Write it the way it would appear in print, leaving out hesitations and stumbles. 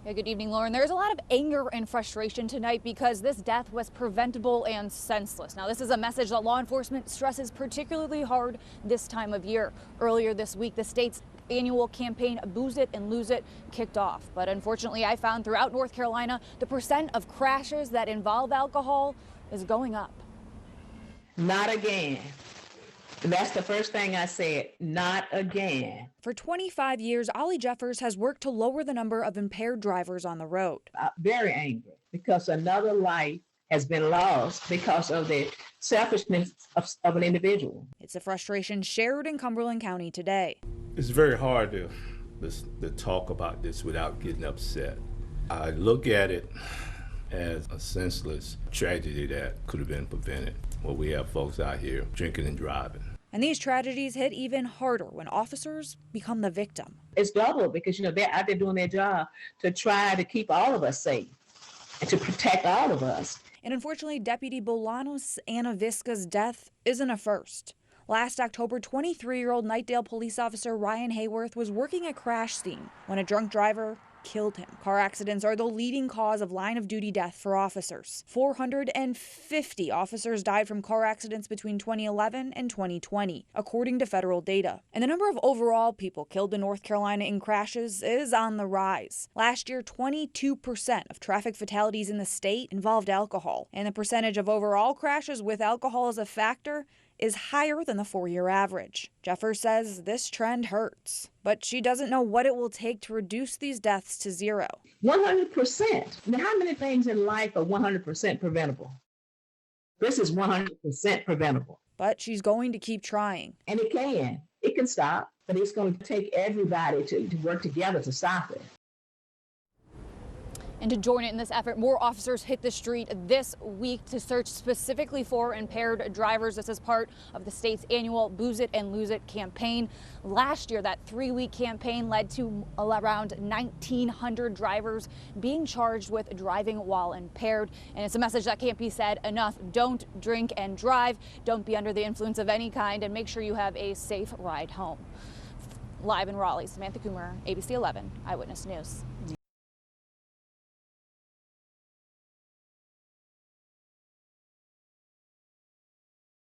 Yeah, good evening, Lauren. There's a lot of anger and frustration tonight because this death was preventable and senseless. Now, this is a message that law enforcement stresses particularly hard this time of year. Earlier this week, the state's annual campaign, Booze It and Lose It, kicked off. But unfortunately, I found throughout North Carolina, the percent of crashes that involve alcohol is going up. Not again. That's the first thing I said, not again. For 25 years, Ollie Jeffers has worked to lower the number of impaired drivers on the road. Very angry because another life has been lost because of the selfishness of an individual. It's a frustration shared in Cumberland County today. It's very hard to talk about this without getting upset. I look at it as a senseless tragedy that could have been prevented. Well, we have folks out here drinking and driving. And these tragedies hit even harder when officers become the victim. It's double because, they're out there doing their job to try to keep all of us safe and to protect all of us. And unfortunately, Deputy Bolanos Anavisca's death isn't a first. Last October, 23-year-old Knightdale police officer Ryan Hayworth was working a crash scene when a drunk driver killed him. Car accidents are the leading cause of line-of-duty death for officers. 450 officers died from car accidents between 2011 and 2020, according to federal data. And the number of overall people killed in North Carolina in crashes is on the rise. Last year, 22% of traffic fatalities in the state involved alcohol, and the percentage of overall crashes with alcohol as a factor is higher than the 4-year average. Jeffers says this trend hurts, but she doesn't know what it will take to reduce these deaths to zero. 100%. Now, how many things in life are 100% preventable? This is 100% preventable. But she's going to keep trying. And it can. It can stop, but it's going to take everybody to work together to stop it. And to join it in this effort, more officers hit the street this week to search specifically for impaired drivers. This is part of the state's annual Booze It and Lose It campaign. Last year, that 3-week campaign led to around 1,900 drivers being charged with driving while impaired. And it's a message that can't be said enough. Don't drink and drive. Don't be under the influence of any kind, and make sure you have a safe ride home. Live in Raleigh, Samantha Coomer, ABC 11 Eyewitness News.